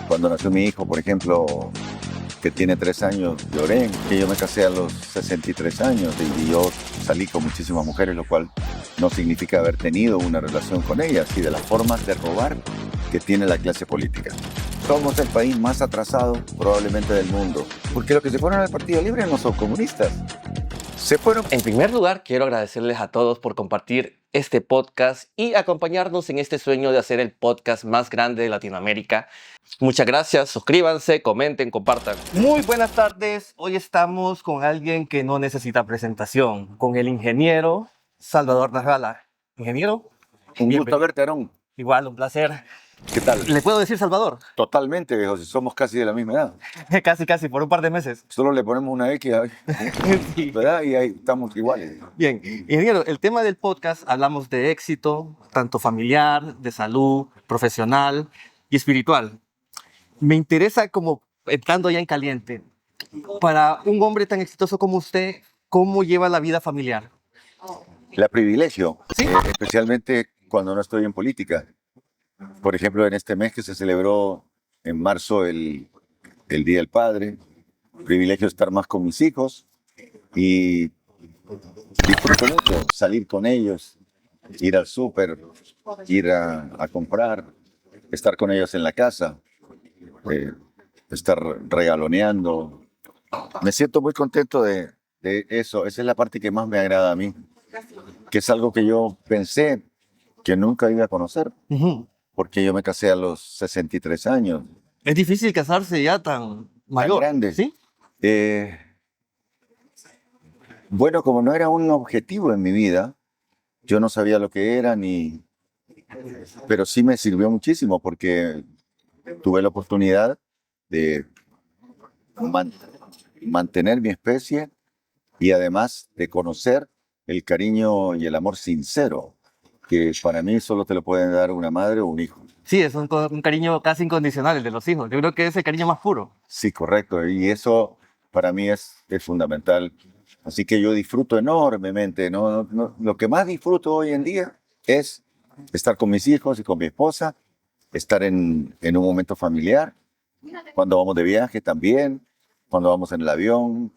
Cuando nació mi hijo, por ejemplo, que tiene 3 años, lloré, que yo me casé a los 63 años y yo salí con muchísimas mujeres, lo cual no significa haber tenido una relación con ellas, y de las formas de robar que tiene la clase política. Somos el país más atrasado probablemente del mundo, porque los que se fueron al Partido Libre no son comunistas. Se fueron. En primer lugar, quiero agradecerles a todos por compartir este podcast y acompañarnos en este sueño de hacer el podcast más grande de Latinoamérica. Muchas gracias, suscríbanse, comenten, compartan. Muy buenas tardes, hoy estamos con alguien que no necesita presentación, con el ingeniero Salvador Narvala. Ingeniero, Un gusto verte, Aarón. igual, un placer. ¿Qué tal? ¿Le puedo decir Salvador? Totalmente, viejo, si somos casi de la misma edad. Casi, por un par de meses. Solo le ponemos una X, ¿verdad? Y ahí estamos iguales. Bien, ingeniero, el tema del podcast hablamos de éxito, tanto familiar, de salud, profesional y espiritual. Me interesa, como entrando ya en caliente, para un hombre tan exitoso como usted, ¿cómo lleva la vida familiar? La privilegio, ¿Sí? especialmente cuando no estoy en política. Por ejemplo, en este mes que se celebró en marzo el Día del Padre, privilegio estar más con mis hijos y disfruto mucho salir con ellos, ir al súper, ir a comprar, estar con ellos en la casa, estar regaloneando. Me siento muy contento de eso. Esa es la parte que más me agrada a mí, que es algo que yo pensé que nunca iba a conocer, porque yo me casé a los 63 años. Es difícil casarse ya tan mayor. Grande. ¿Sí? Bueno, como no era un objetivo en mi vida, yo no sabía lo que era pero sí me sirvió muchísimo porque tuve la oportunidad de mantener mi especie y además de conocer el cariño y el amor sincero, que para mí solo te lo pueden dar una madre o un hijo. Sí, es un cariño casi incondicional el de los hijos. Yo creo que es el cariño más puro. Sí, correcto. Y eso para mí es fundamental. Así que yo disfruto enormemente, ¿no? Lo que más disfruto hoy en día es estar con mis hijos y con mi esposa, estar en un momento familiar, cuando vamos de viaje también, cuando vamos en el avión,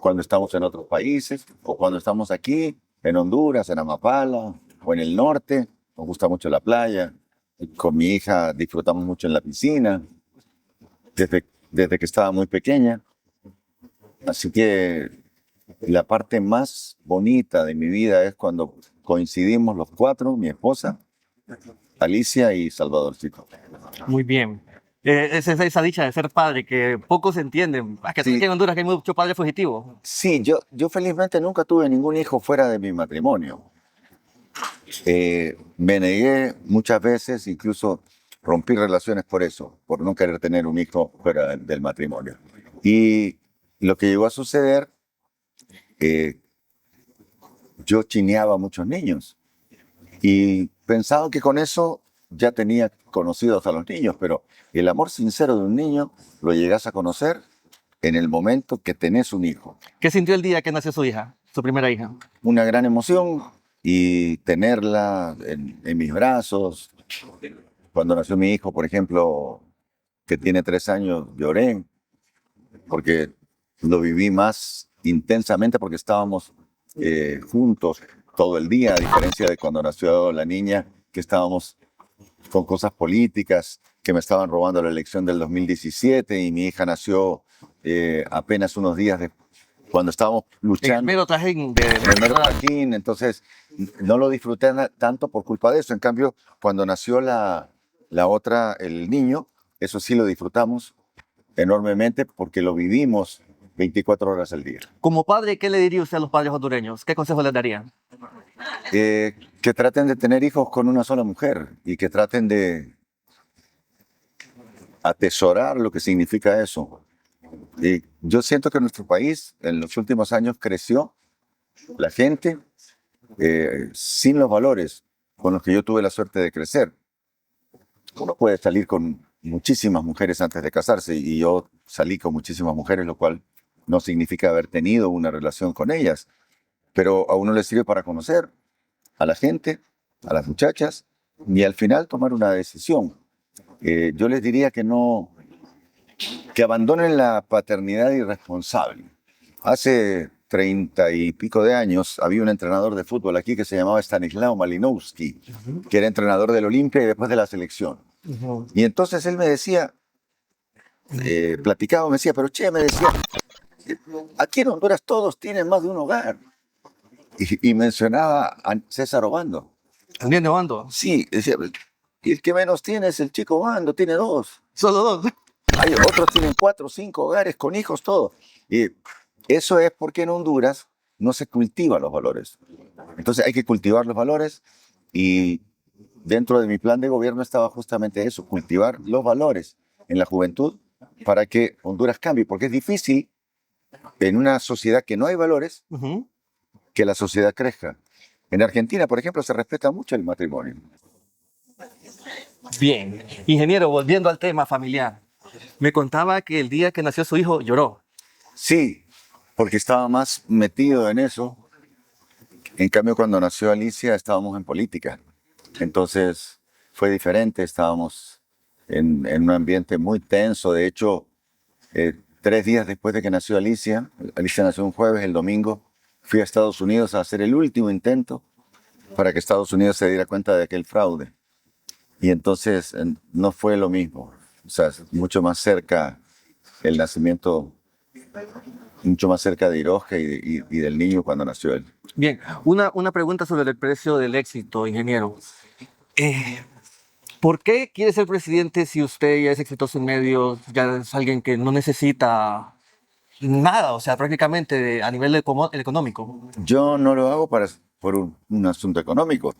cuando estamos en otros países, o cuando estamos aquí, en Honduras, en Amapala, o en el norte. Nos gusta mucho la playa. Con mi hija disfrutamos mucho en la piscina, desde que estaba muy pequeña. Así que la parte más bonita de mi vida es cuando coincidimos los cuatro, mi esposa, Alicia y Salvadorcito. Muy bien. Es esa dicha de ser padre que pocos entienden. Es que Sí. aquí en Honduras que hay mucho padre fugitivo. Sí, yo felizmente nunca tuve ningún hijo fuera de mi matrimonio. Me negué muchas veces, incluso rompí relaciones por eso, por no querer tener un hijo fuera del matrimonio. Y lo que llegó a suceder, yo chineaba a muchos niños y pensaba que con eso ya tenía conocidos a los niños, pero el amor sincero de un niño lo llegas a conocer en el momento que tenés un hijo. ¿Qué sintió el día que nació su hija, su primera hija? Una gran emoción, y tenerla en mis brazos. Cuando nació mi hijo, por ejemplo, que tiene 3 años, lloré porque lo viví más intensamente porque estábamos juntos todo el día, a diferencia de cuando nació la niña, que estábamos con cosas políticas, que me estaban robando la elección del 2017, y mi hija nació apenas unos días después, cuando estábamos luchando. El mero trajín El mero trajín. Entonces no lo disfruté tanto por culpa de eso. En cambio, cuando nació la otra, el niño, eso sí lo disfrutamos enormemente porque lo vivimos 24 horas al día. Como padre, ¿qué le diría usted a los padres hondureños? ¿Qué consejo les daría? Que traten de tener hijos con una sola mujer y que traten de atesorar lo que significa eso. Y yo siento que nuestro país en los últimos años creció, la gente, sin los valores con los que yo tuve la suerte de crecer. Uno puede salir con muchísimas mujeres antes de casarse, y yo salí con muchísimas mujeres, lo cual no significa haber tenido una relación con ellas, pero a uno le sirve para conocer a la gente, a las muchachas, y al final tomar una decisión. Yo les diría que no que abandonen la paternidad irresponsable. Hace 30 y pico de años había un entrenador de fútbol aquí que se llamaba Stanislao Malinowski, que era entrenador del Olimpia y después de la selección. Y entonces él me decía, platicaba, me decía, pero che, me decía, aquí en Honduras todos tienen más de un hogar. Y mencionaba a César Obando. ¿También de Obando? Sí, decía, y el que menos tiene es el chico Obando, tiene 2. Solo 2. Hay otros tienen 4 o 5 hogares con hijos, todo. Y eso es porque en Honduras no se cultivan los valores. Entonces hay que cultivar los valores y dentro de mi plan de gobierno estaba justamente eso, cultivar los valores en la juventud para que Honduras cambie, porque es difícil en una sociedad que no hay valores que la sociedad crezca. En Argentina, por ejemplo, se respeta mucho el matrimonio. Bien. Ingeniero, volviendo al tema familiar. Me contaba que el día que nació su hijo lloró. Sí, porque estaba más metido en eso. En cambio, cuando nació Alicia, estábamos en política. Entonces, fue diferente. Estábamos en un ambiente muy tenso. De hecho, 3 días después de que nació Alicia nació un jueves, el domingo, fui a Estados Unidos a hacer el último intento para que Estados Unidos se diera cuenta de aquel fraude. Y entonces no fue lo mismo. O sea, mucho más cerca el nacimiento, mucho más cerca de Iroja y del niño cuando nació él. Bien, una pregunta sobre el precio del éxito, ingeniero. ¿Por qué quiere ser presidente si usted ya es exitoso en medios, ya es alguien que no necesita nada, o sea, prácticamente a nivel económico? Yo no lo hago por un asunto económico.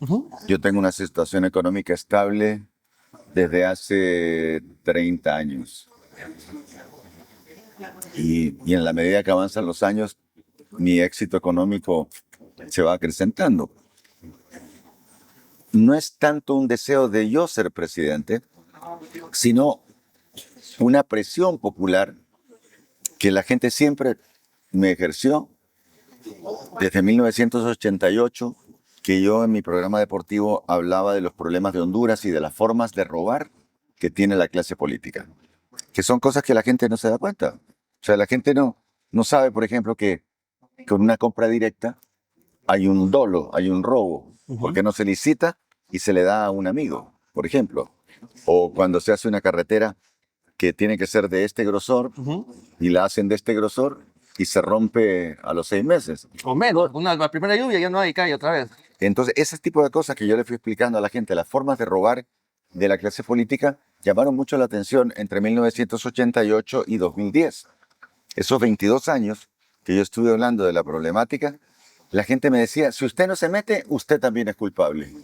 Yo tengo una situación económica estable desde hace 30 años. Y en la medida que avanzan los años, mi éxito económico se va acrecentando. No es tanto un deseo de yo ser presidente, sino una presión popular que la gente siempre me ejerció desde 1988, que yo en mi programa deportivo hablaba de los problemas de Honduras y de las formas de robar que tiene la clase política, que son cosas que la gente no se da cuenta. O sea, la gente no sabe, por ejemplo, que con una compra directa hay un dolo, hay un robo, porque no se licita y se le da a un amigo, por ejemplo. O cuando se hace una carretera que tiene que ser de este grosor y la hacen de este grosor y se rompe a los 6 meses. O menos, la primera lluvia ya no hay, cae otra vez. Entonces, ese tipo de cosas que yo le fui explicando a la gente, las formas de robar de la clase política, llamaron mucho la atención entre 1988 y 2010. Esos 22 años que yo estuve hablando de la problemática, la gente me decía, si usted no se mete, usted también es culpable.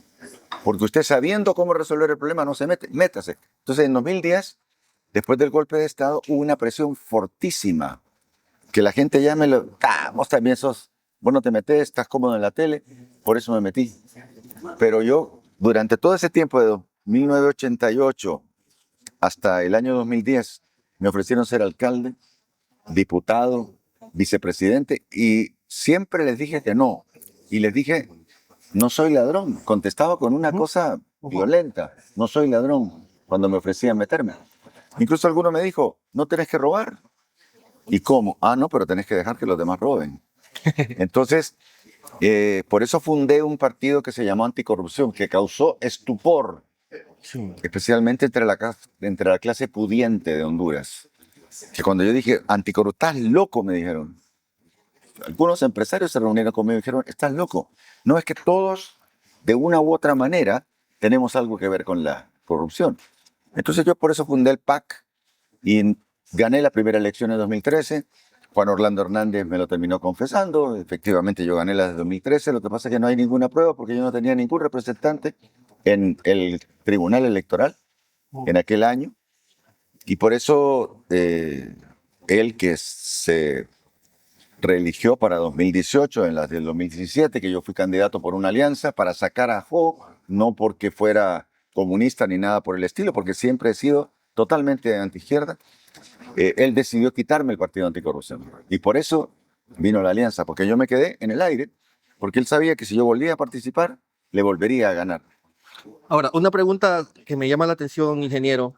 Porque usted sabiendo cómo resolver el problema no se mete, métase. Entonces, en 2010, después del golpe de Estado, hubo una presión fortísima. Que la gente ya vos también vos no te metés, estás cómodo en la tele, por eso me metí. Pero yo, durante todo ese tiempo de 1988 hasta el año 2010, me ofrecieron ser alcalde, diputado, vicepresidente, y siempre les dije que no. Y les dije, no soy ladrón. Contestaba con una cosa violenta, no soy ladrón, cuando me ofrecían meterme. Incluso alguno me dijo, no tenés que robar. ¿Y cómo? Ah, no, pero tenés que dejar que los demás roben. Entonces, por eso fundé un partido que se llamó Anticorrupción, que causó estupor, especialmente entre la clase pudiente de Honduras. Que cuando yo dije, anticorrupción, estás loco, me dijeron. Algunos empresarios se reunieron conmigo y dijeron, estás loco. No, es que todos, de una u otra manera, tenemos algo que ver con la corrupción. Entonces yo por eso fundé el PAC y gané la primera elección en 2013. Juan Orlando Hernández me lo terminó confesando. Efectivamente, yo gané la de 2013. Lo que pasa es que no hay ninguna prueba porque yo no tenía ningún representante en el Tribunal Electoral en aquel año. Y por eso él, que se reeligió para 2018, en las del 2017, que yo fui candidato por una alianza para sacar a Jo, no porque fuera comunista ni nada por el estilo, porque siempre he sido totalmente antiizquierda. Él decidió quitarme el partido anticorrupción. Y por eso vino la alianza, porque yo me quedé en el aire, porque él sabía que si yo volvía a participar, le volvería a ganar. Ahora, una pregunta que me llama la atención, ingeniero,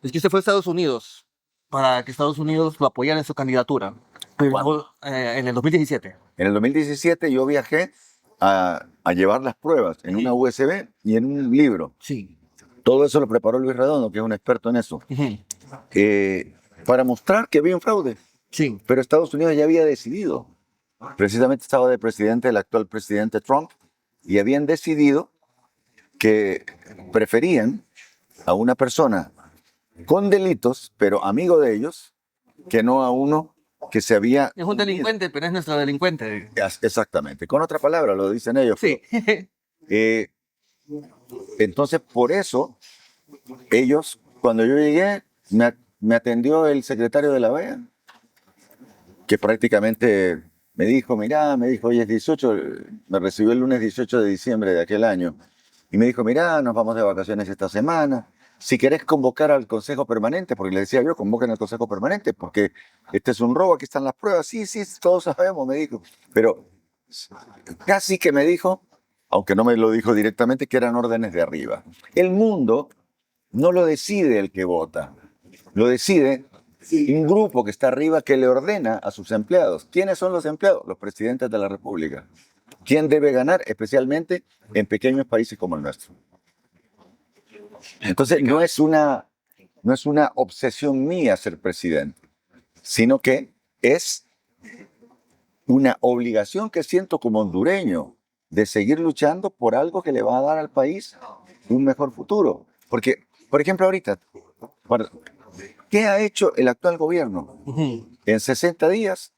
es que usted fue a Estados Unidos para que Estados Unidos lo apoyara en su candidatura. ¿Cuándo? En el 2017. En el 2017 yo viajé a llevar las pruebas en una USB y en un libro. Sí. Todo eso lo preparó Luis Redondo, que es un experto en eso, Ujú. para mostrar que había un fraude. Sí. Pero Estados Unidos ya había decidido. Precisamente estaba de presidente el actual presidente Trump y habían decidido que preferían a una persona con delitos, pero amigo de ellos, que no a uno que se había... Es un delincuente, pero es nuestro delincuente. Exactamente. Con otra palabra, lo dicen ellos. Sí. Eh, entonces, por eso, ellos, cuando yo llegué, me atendió el secretario de la OEA, que prácticamente me dijo, mirá, me dijo, hoy es 18, me recibió el lunes 18 de diciembre de aquel año, y me dijo, mirá, nos vamos de vacaciones esta semana, si querés convocar al Consejo Permanente, porque le decía yo, convoquen al Consejo Permanente, porque este es un robo, aquí están las pruebas, sí, sí, todos sabemos, me dijo, pero casi que me dijo, aunque no me lo dijo directamente, que eran órdenes de arriba. El mundo no lo decide el que vota, lo decide un grupo que está arriba que le ordena a sus empleados. ¿Quiénes son los empleados? Los presidentes de la República. ¿Quién debe ganar? Especialmente en pequeños países como el nuestro. Entonces, no es una obsesión mía ser presidente, sino que es una obligación que siento como hondureño de seguir luchando por algo que le va a dar al país un mejor futuro. Porque, por ejemplo, ahorita, ¿qué ha hecho el actual gobierno Ujú. en 60 días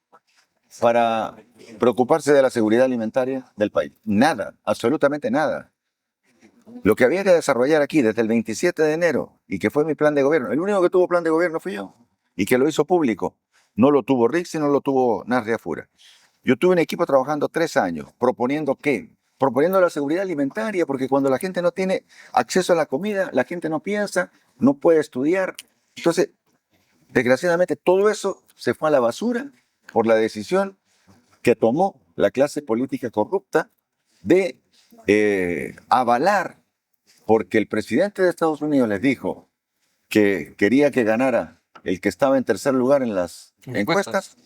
para preocuparse de la seguridad alimentaria del país? Nada, absolutamente nada. Lo que había que desarrollar aquí desde el 27 de enero y que fue mi plan de gobierno, el único que tuvo plan de gobierno fui yo y que lo hizo público. No lo tuvo Rix y no lo tuvo Narria Fura. Yo tuve un equipo trabajando 3 años, proponiendo qué, proponiendo la seguridad alimentaria, porque cuando la gente no tiene acceso a la comida, la gente no piensa, no puede estudiar. Entonces, desgraciadamente, todo eso se fue a la basura por la decisión que tomó la clase política corrupta de avalar, porque el presidente de Estados Unidos les dijo que quería que ganara el que estaba en tercer lugar en las encuestas,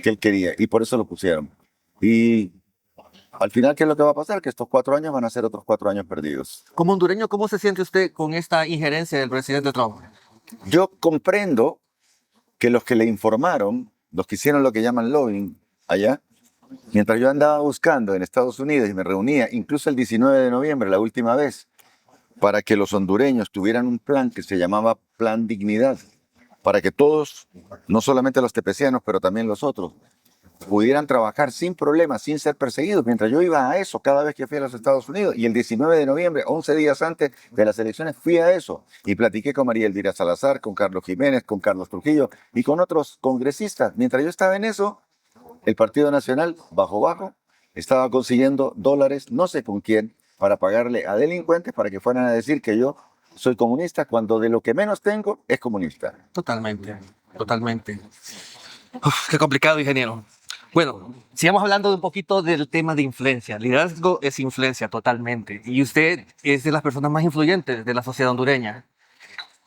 que él quería, y por eso lo pusieron. Y al final, ¿qué es lo que va a pasar? Que estos 4 años van a ser otros 4 años perdidos. Como hondureño, ¿cómo se siente usted con esta injerencia del presidente Trump? Yo comprendo que los que le informaron, los que hicieron lo que llaman lobbying allá, mientras yo andaba buscando en Estados Unidos y me reunía, incluso el 19 de noviembre, la última vez, para que los hondureños tuvieran un plan que se llamaba Plan Dignidad, para que todos, no solamente los tepecianos, pero también los otros, pudieran trabajar sin problemas, sin ser perseguidos, mientras yo iba a eso cada vez que fui a los Estados Unidos. Y el 19 de noviembre, 11 días antes de las elecciones, fui a eso y platiqué con María Elvira Salazar, con Carlos Jiménez, con Carlos Trujillo y con otros congresistas. Mientras yo estaba en eso, el Partido Nacional, bajo, estaba consiguiendo dólares, no sé con quién, para pagarle a delincuentes para que fueran a decir que yo soy comunista, cuando de lo que menos tengo es comunista. Totalmente, totalmente. Uf, qué complicado, ingeniero. Bueno, sigamos hablando de un poquito del tema de influencia. Liderazgo es influencia totalmente. Y usted es de las personas más influyentes de la sociedad hondureña.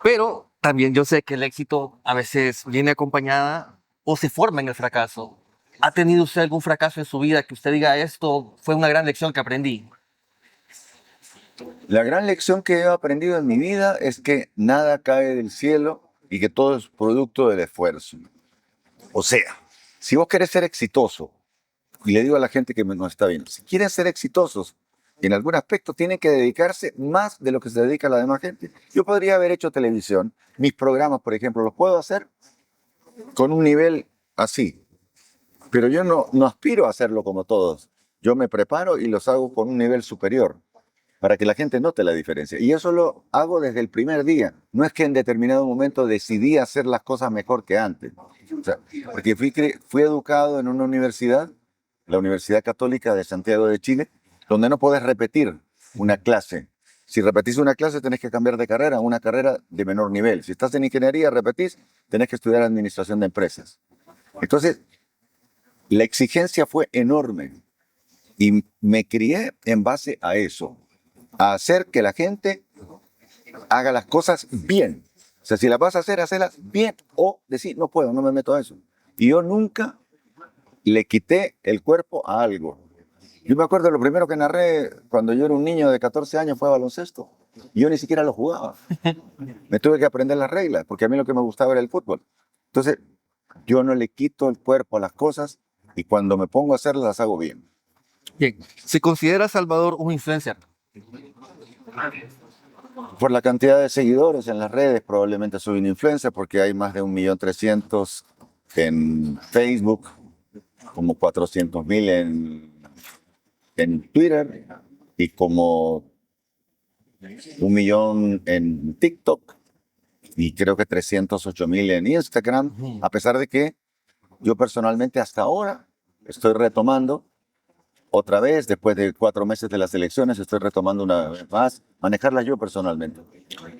Pero también yo sé que el éxito a veces viene acompañada o se forma en el fracaso. ¿Ha tenido usted algún fracaso en su vida que usted diga esto fue una gran lección que aprendí? La gran lección que he aprendido en mi vida es que nada cae del cielo y que todo es producto del esfuerzo. O sea, si vos querés ser exitoso, y le digo a la gente que nos está viendo, si quieren ser exitosos en algún aspecto, tienen que dedicarse más de lo que se dedica la demás gente. Yo podría haber hecho televisión, mis programas, por ejemplo, los puedo hacer con un nivel así, pero yo no aspiro a hacerlo como todos. Yo me preparo y los hago con un nivel superior, para que la gente note la diferencia. Y eso lo hago desde el primer día. No es que en determinado momento decidí hacer las cosas mejor que antes. O sea, porque fui educado en una universidad, la Universidad Católica de Santiago de Chile, donde no podés repetir una clase. Si repetís una clase, tenés que cambiar de carrera a una carrera de menor nivel. Si estás en ingeniería, repetís, tenés que estudiar administración de empresas. Entonces, la exigencia fue enorme y me crié en base a eso, a hacer que la gente haga las cosas bien, sea, si las vas a hacer, hacerlas bien o decir, no puedo, no me meto a eso. Y yo nunca le quité el cuerpo a algo. Yo me acuerdo lo primero que narré cuando yo era un niño de 14 años fue baloncesto. Y yo ni siquiera lo jugaba. Me tuve que aprender las reglas, porque a mí lo que me gustaba era el fútbol. Entonces, yo no le quito el cuerpo a las cosas y cuando me pongo a hacerlas, las hago bien. Bien, ¿se considera Salvador un influencer? Por la cantidad de seguidores en las redes, probablemente soy un influencer porque hay más de 1.300.000 en Facebook, como 400.000 en Twitter y como 1.000.000 en TikTok y creo que 308.000 en Instagram, a pesar de que yo personalmente hasta ahora estoy retomando otra vez, después de 4 meses de las elecciones, estoy retomando una vez más, manejarlas yo personalmente.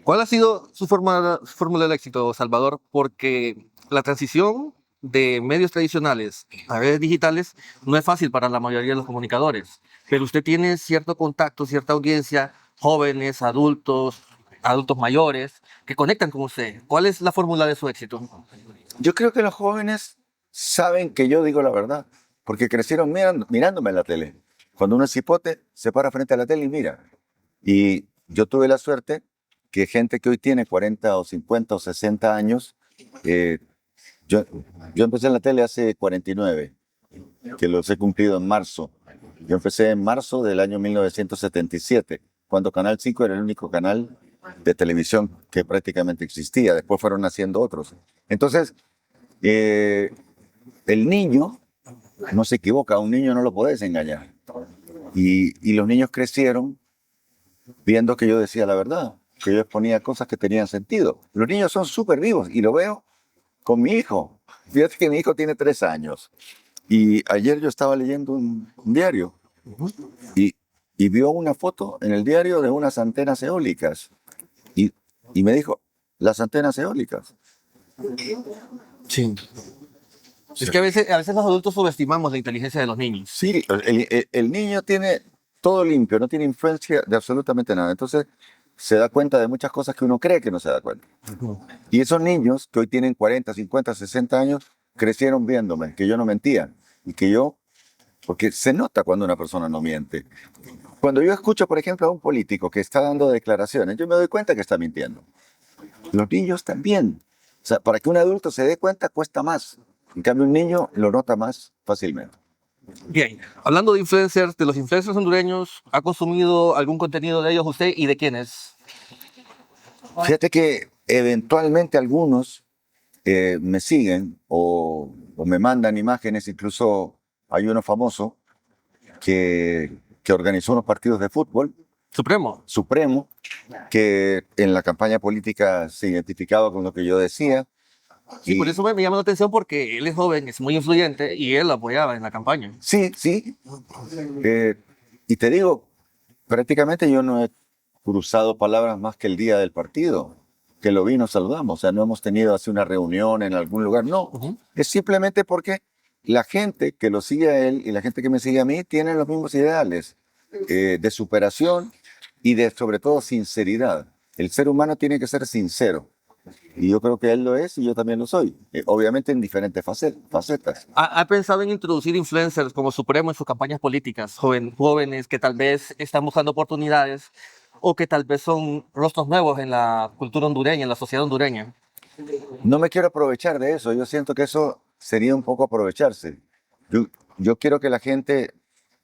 ¿Cuál ha sido su fórmula del éxito, Salvador? Porque la transición de medios tradicionales a redes digitales no es fácil para la mayoría de los comunicadores, pero usted tiene cierto contacto, cierta audiencia, jóvenes, adultos, adultos mayores, que conectan con usted. ¿Cuál es la fórmula de su éxito? Yo creo que los jóvenes saben que yo digo la verdad, porque crecieron mirándome en la tele. Cuando uno es cipote, se para frente a la tele y mira. Y yo tuve la suerte que gente que hoy tiene 40 o 50 o 60 años, eh, yo, yo empecé en la tele hace 49, que los he cumplido en marzo. Yo empecé en marzo del año 1977, cuando Canal 5 era el único canal de televisión que prácticamente existía. Después fueron naciendo otros. Entonces, eh, el niño no se equivoca, a un niño no lo puedes engañar. Y los niños crecieron viendo que yo decía la verdad, que yo exponía cosas que tenían sentido. Los niños son súper vivos y lo veo con mi hijo. Fíjate que mi hijo tiene 3 años y ayer yo estaba leyendo un diario y, y vio una foto en el diario de unas antenas eólicas y me dijo, las antenas eólicas. Sí. Es que a veces los adultos subestimamos la inteligencia de los niños. Sí, el niño tiene todo limpio, no tiene influencia de absolutamente nada. Entonces se da cuenta de muchas cosas que uno cree que no se da cuenta. Y esos niños que hoy tienen 40, 50, 60 años, crecieron viéndome, que yo no mentía. Y que yo, porque se nota cuando una persona no miente. Cuando yo escucho, por ejemplo, a un político que está dando declaraciones, yo me doy cuenta que está mintiendo. Los niños también. O sea, para que un adulto se dé cuenta cuesta más. En cambio, un niño lo nota más fácilmente. Bien, hablando de los influencers hondureños, ¿ha consumido algún contenido de ellos usted y de quiénes? Fíjate que eventualmente algunos me siguen o me mandan imágenes, incluso hay uno famoso que organizó unos partidos de fútbol, Supremo. Supremo, que en la campaña política se identificaba con lo que yo decía. Sí, Y por eso me llama la atención porque él es joven, es muy influyente y él lo apoyaba en la campaña. sí, sí. Y te digo, prácticamente yo no he cruzado palabras más que el día del partido, que lo vi, nos saludamos. O sea, no hemos tenido así una reunión en algún lugar. No, es simplemente porque la gente que lo sigue a él y la gente que me sigue a mí tienen los mismos ideales de superación y de, sobre todo, sinceridad. El ser humano tiene que ser sincero. Y yo creo que él lo es y yo también lo soy. Obviamente en diferentes facetas. ¿Ha pensado en introducir influencers como Supremo en sus campañas políticas? Jóvenes que tal vez están buscando oportunidades o que tal vez son rostros nuevos en la cultura hondureña, en la sociedad hondureña. No me quiero aprovechar de eso. Yo siento que eso sería un poco aprovecharse. Yo, yo quiero que la gente,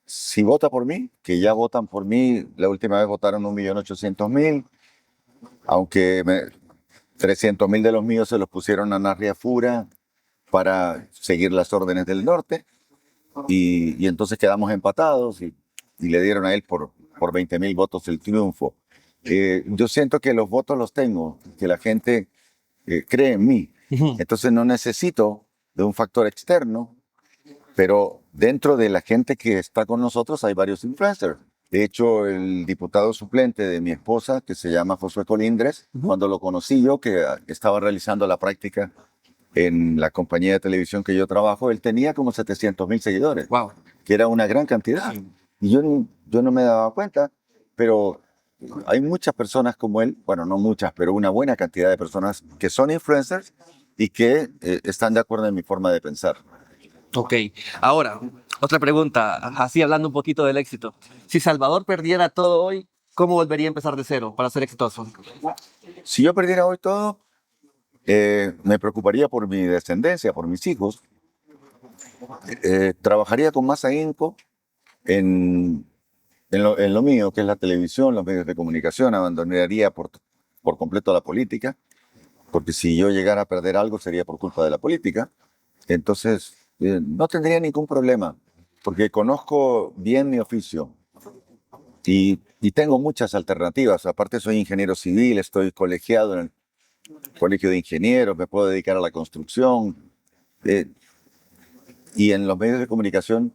si vota por mí, que ya votan por mí, la última vez votaron 1.800.000, aunque 300.000 de los míos se los pusieron a Narria Fura para seguir las órdenes del norte y entonces quedamos empatados y le dieron a él por 20.000 votos el triunfo. Yo siento que los votos los tengo, que la gente cree en mí. Entonces no necesito de un factor externo, pero dentro de la gente que está con nosotros hay varios influencers. De hecho, el diputado suplente de mi esposa, que se llama Josué Colindres, cuando lo conocí yo, que estaba realizando la práctica en la compañía de televisión que yo trabajo, él tenía como 700.000 seguidores, Wow. que era una gran cantidad. Y yo no me daba cuenta, pero hay muchas personas como él, bueno, no muchas, pero una buena cantidad de personas que son influencers y que están de acuerdo en mi forma de pensar. Ok, ahora, otra pregunta, así hablando un poquito del éxito. Si Salvador perdiera todo hoy, ¿cómo volvería a empezar de cero para ser exitoso? Si yo perdiera hoy todo, me preocuparía por mi descendencia, por mis hijos. Trabajaría con más ahínco en, en lo mío, que es la televisión, los medios de comunicación. Abandonaría por completo la política, porque si yo llegara a perder algo sería por culpa de la política. Entonces, no tendría ningún problema, porque conozco bien mi oficio y tengo muchas alternativas. Aparte, soy ingeniero civil, estoy colegiado en el colegio de ingenieros, me puedo dedicar a la construcción. eh, y en los medios de comunicación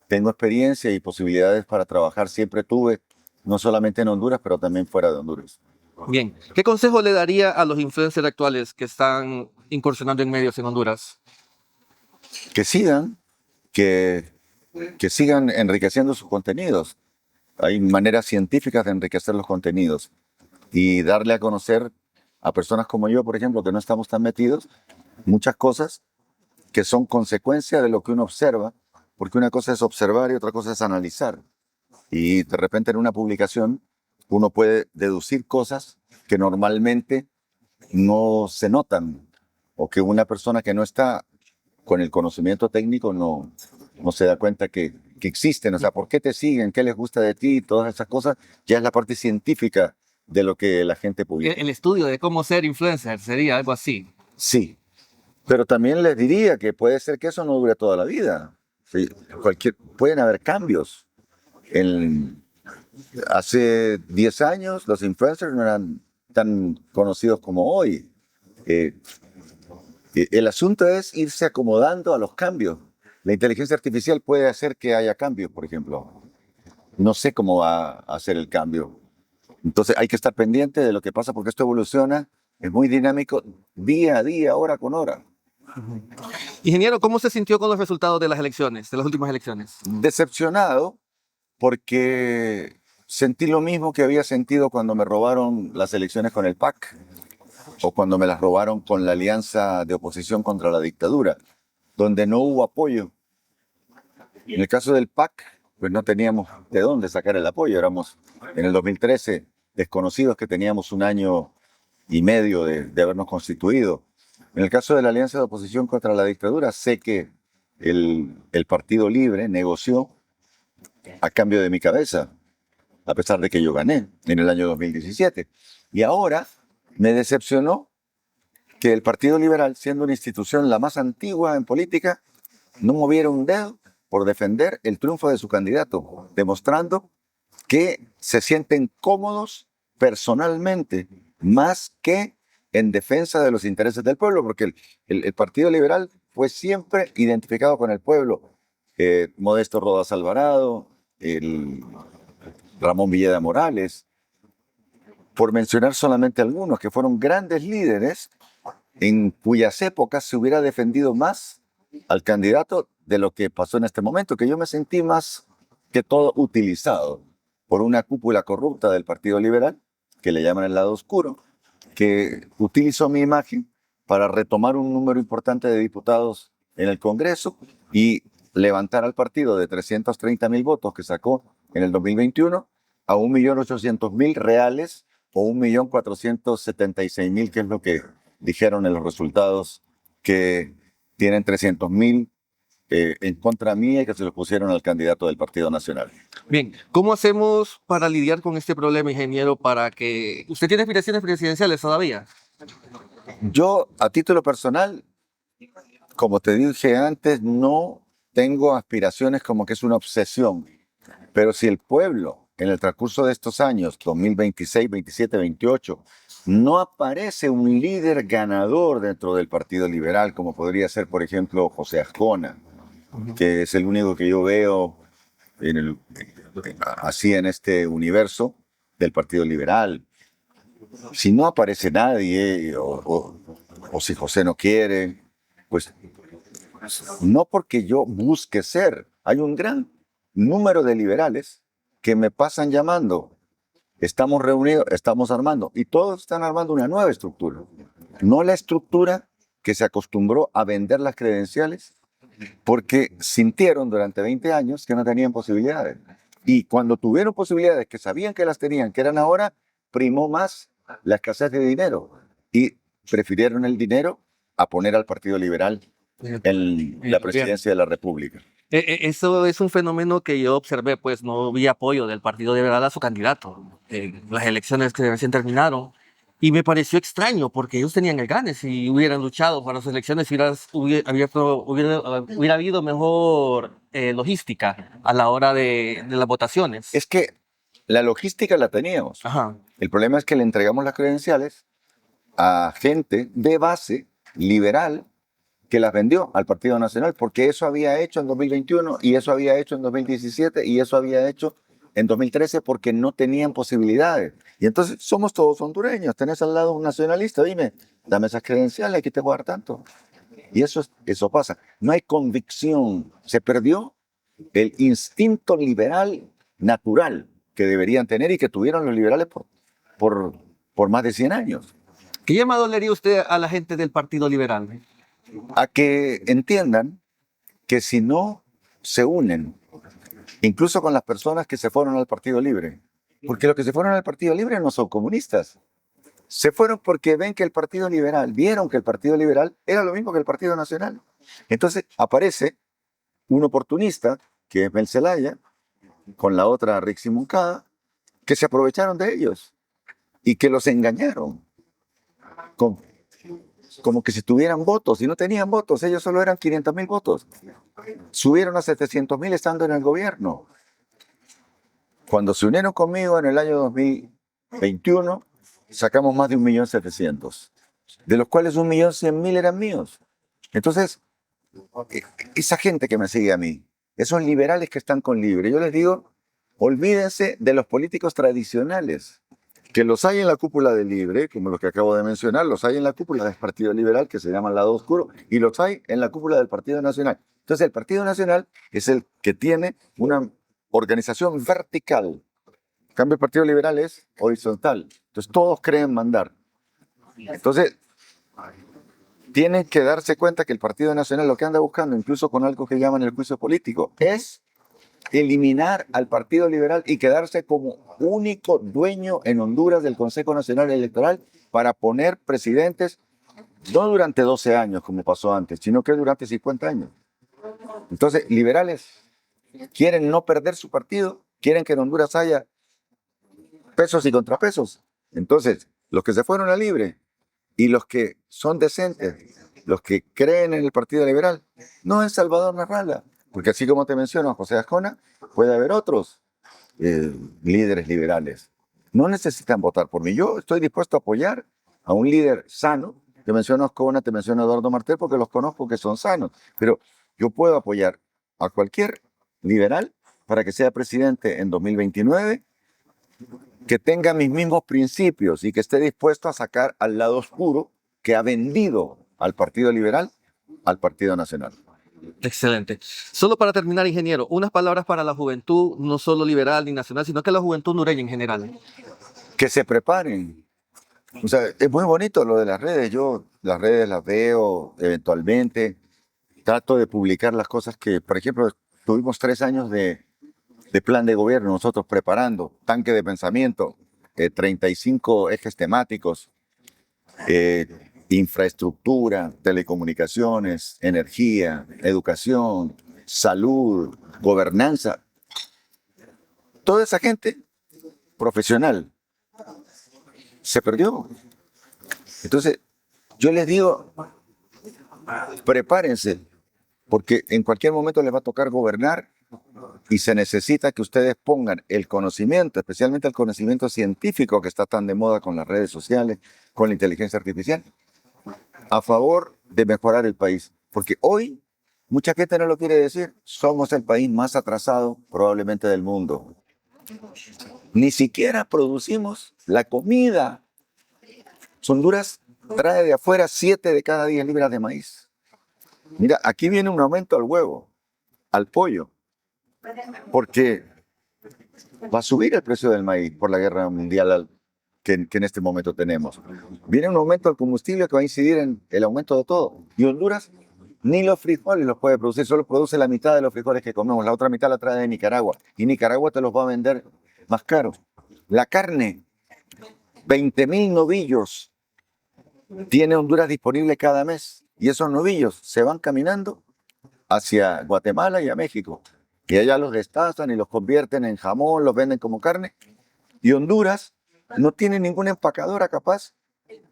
tengo experiencia y posibilidades para trabajar. Siempre tuve, no solamente en Honduras, pero también fuera de Honduras. Bien, ¿qué consejo le daría a los influencers actuales que están incursionando en medios en Honduras? Que sigan, que, que sigan enriqueciendo sus contenidos. Hay maneras científicas de enriquecer los contenidos y darle a conocer a personas como yo, por ejemplo, que no estamos tan metidos, muchas cosas que son consecuencia de lo que uno observa, porque una cosa es observar y otra cosa es analizar. Y de repente en una publicación uno puede deducir cosas que normalmente no se notan o que una persona que no está con el conocimiento técnico no se da cuenta que existen. O sea, ¿por qué te siguen? ¿Qué les gusta de ti? Todas esas cosas ya es la parte científica de lo que la gente publica. El estudio de cómo ser influencer sería algo así. Sí, pero también les diría que puede ser que eso no dure toda la vida. Sí, pueden haber cambios. En, hace 10 años los influencers no eran tan conocidos como hoy. Eh, el asunto es irse acomodando a los cambios. La inteligencia artificial puede hacer que haya cambios, por ejemplo. No sé cómo va a hacer el cambio. Entonces hay que estar pendiente de lo que pasa porque esto evoluciona, es muy dinámico, día a día, hora con hora. Ingeniero, ¿cómo se sintió con los resultados de las elecciones, de las últimas elecciones? Decepcionado porque sentí lo mismo que había sentido cuando me robaron las elecciones con el PAC o cuando me las robaron con la alianza de oposición contra la dictadura, donde no hubo apoyo. En el caso del PAC, pues no teníamos de dónde sacar el apoyo. Éramos en el 2013 desconocidos que teníamos un año y medio de habernos constituido. En el caso de la alianza de oposición contra la dictadura, sé que el Partido Libre negoció a cambio de mi cabeza, a pesar de que yo gané en el año 2017. Y ahora me decepcionó que el Partido Liberal, siendo una institución la más antigua en política, no moviera un dedo por defender el triunfo de su candidato, demostrando que se sienten cómodos personalmente, más que en defensa de los intereses del pueblo, porque el Partido Liberal fue siempre identificado con el pueblo. Modesto Rodas Alvarado, el Ramón Villeda Morales, por mencionar solamente algunos, que fueron grandes líderes en cuyas épocas se hubiera defendido más al candidato de lo que pasó en este momento, que yo me sentí más que todo utilizado por una cúpula corrupta del Partido Liberal, que le llaman el lado oscuro, que utilizó mi imagen para retomar un número importante de diputados en el Congreso y levantar al partido de 330.000 votos que sacó en el 2021 a 1.800.000 reales o 1.476.000, que es lo que dijeron en los resultados, que tienen 300.000 en contra mía y que se los pusieron al candidato del Partido Nacional. Bien, ¿cómo hacemos para lidiar con este problema, ingeniero, para que... ¿Usted tiene aspiraciones presidenciales todavía? Yo, a título personal, como te dije antes, no tengo aspiraciones como que es una obsesión, pero si el pueblo en el transcurso de estos años, 2026, 27, 28, no aparece un líder ganador dentro del Partido Liberal, como podría ser, por ejemplo, José Ascona, que es el único que yo veo en así en este universo del Partido Liberal. Si no aparece nadie o si José no quiere, pues no porque yo busque ser. Hay un gran número de liberales que me pasan llamando estamos reunidos, estamos armando, y todos están armando una nueva estructura. No la estructura que se acostumbró a vender las credenciales porque sintieron durante 20 años que no tenían posibilidades. Y cuando tuvieron posibilidades que sabían que las tenían, que eran ahora, primó más la escasez de dinero y prefirieron el dinero a poner al Partido Liberal en la presidencia de la República. Eso es un fenómeno que yo observé, pues no vi apoyo del Partido Liberal a su candidato en las elecciones que recién terminaron. Y me pareció extraño porque ellos tenían el gane. Si hubieran luchado para las elecciones, hubiera habido mejor logística a la hora de las votaciones. Es que la logística la teníamos. Ajá. El problema es que le entregamos las credenciales a gente de base liberal que las vendió al Partido Nacional, porque eso había hecho en 2021 y eso había hecho en 2017 y eso había hecho en 2013 porque no tenían posibilidades. Y entonces somos todos hondureños, tenés al lado un nacionalista, dime, dame esas credenciales, aquí te voy a dar tanto. Y eso pasa. No hay convicción, se perdió el instinto liberal natural que deberían tener y que tuvieron los liberales por más de 100 años. ¿Qué llamado le haría usted a la gente del Partido Liberal? A que entiendan que si no se unen, incluso con las personas que se fueron al Partido Libre, porque los que se fueron al Partido Libre no son comunistas, se fueron porque ven que el Partido Liberal, vieron que el Partido Liberal era lo mismo que el Partido Nacional. Entonces aparece un oportunista, que es Mel Zelaya, con la otra Rixi Moncada, que se aprovecharon de ellos y que los engañaron, con, como que si tuvieran votos, y no tenían votos, ellos solo eran 500,000 votos. Subieron a 700,000 estando en el gobierno. Cuando se unieron conmigo en el año 2021, sacamos más de 1.700.000, de los cuales 1.100.000 eran míos. Entonces, esa gente que me sigue a mí, esos liberales que están con Libre, yo les digo, olvídense de los políticos tradicionales, que los hay en la cúpula de Libre, como los que acabo de mencionar, los hay en la cúpula del Partido Liberal, que se llama el lado oscuro, y los hay en la cúpula del Partido Nacional. Entonces, el Partido Nacional es el que tiene una organización vertical. En cambio, el Partido Liberal es horizontal. Entonces, todos creen mandar. Entonces, tienen que darse cuenta que el Partido Nacional lo que anda buscando, incluso con algo que llaman el juicio político, es eliminar al Partido Liberal y quedarse como único dueño en Honduras del Consejo Nacional Electoral para poner presidentes no durante 12 años como pasó antes, sino que durante 50 años. Entonces, liberales quieren no perder su partido, quieren que en Honduras haya pesos y contrapesos. Entonces, los que se fueron a Libre y los que son decentes, los que creen en el Partido Liberal, no es Salvador Narrala, porque así como te menciono a José Ascona, puede haber otros líderes liberales. No necesitan votar por mí. Yo estoy dispuesto a apoyar a un líder sano. Te menciono a Ascona, te menciono a Eduardo Martel porque los conozco que son sanos. Pero yo puedo apoyar a cualquier liberal para que sea presidente en 2029, que tenga mis mismos principios y que esté dispuesto a sacar al lado oscuro que ha vendido al Partido Liberal al Partido Nacional. Excelente. Solo para terminar, ingeniero, unas palabras para la juventud, no solo liberal ni nacional, sino que la juventud hondureña en general. Que se preparen. O sea, es muy bonito lo de las redes. Yo las redes las veo eventualmente. Trato de publicar las cosas que, por ejemplo, tuvimos 3 años de plan de gobierno, nosotros preparando, tanque de pensamiento, 35 ejes temáticos, infraestructura, telecomunicaciones, energía, educación, salud, gobernanza. Toda esa gente profesional se perdió. Entonces, yo les digo, prepárense, porque en cualquier momento les va a tocar gobernar y se necesita que ustedes pongan el conocimiento, especialmente el conocimiento científico que está tan de moda con las redes sociales, con la inteligencia artificial, a favor de mejorar el país. Porque hoy, mucha gente no lo quiere decir, somos el país más atrasado probablemente del mundo. Ni siquiera producimos la comida. Honduras trae de afuera 7 de cada 10 libras de maíz. Mira, aquí viene un aumento al huevo, al pollo, porque va a subir el precio del maíz por la guerra mundial que en este momento tenemos. Viene un aumento del combustible que va a incidir en el aumento de todo. Y Honduras ni los frijoles los puede producir, solo produce la mitad de los frijoles que comemos, la otra mitad la trae de Nicaragua. Y Nicaragua te los va a vender más caros. La carne, 20.000 novillos tiene Honduras disponible cada mes. Y esos novillos se van caminando hacia Guatemala y a México. Y allá los destazan y los convierten en jamón, los venden como carne. Y Honduras no tiene ninguna empacadora capaz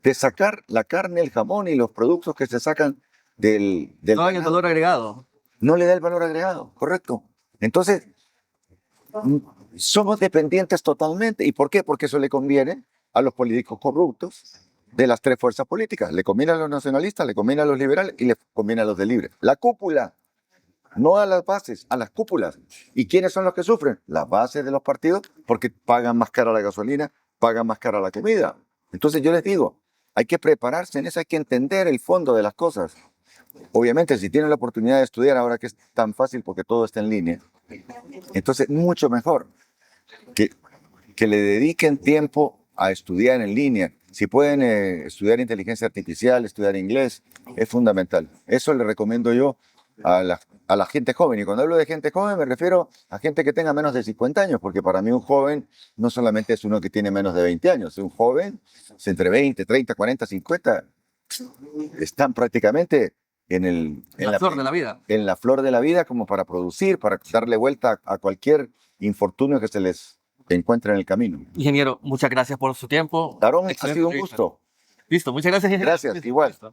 de sacar la carne, el jamón y los productos que se sacan del No hay el ganado. valor agregado. No le da el valor agregado, correcto. Entonces, somos dependientes totalmente. ¿Y por qué? Porque eso le conviene a los políticos corruptos de las tres fuerzas políticas. Le conviene a los nacionalistas, le conviene a los liberales y le conviene a los de libre. La cúpula, no a las bases, a las cúpulas. ¿Y quiénes son los que sufren? Las bases de los partidos, porque pagan más cara la gasolina, pagan más cara la comida. Entonces yo les digo, hay que prepararse en eso, hay que entender el fondo de las cosas. Obviamente, si tienen la oportunidad de estudiar ahora que es tan fácil porque todo está en línea, entonces mucho mejor que, que le dediquen tiempo a estudiar en línea. Si pueden estudiar inteligencia artificial, estudiar inglés, es fundamental. Eso le recomiendo yo a la gente joven. Y cuando hablo de gente joven me refiero a gente que tenga menos de 50 años, porque para mí un joven no solamente es uno que tiene menos de 20 años. Un joven es entre 20, 30, 40, 50. Están prácticamente en La flor de la vida. en la flor de la vida como para producir, para darle vuelta a cualquier infortunio que se les encuentre en el camino. Ingeniero, muchas gracias por su tiempo. Darón, ha Excelente sido un entrevista. gusto. Listo, muchas gracias, ingeniero. Gracias, igual. Listo.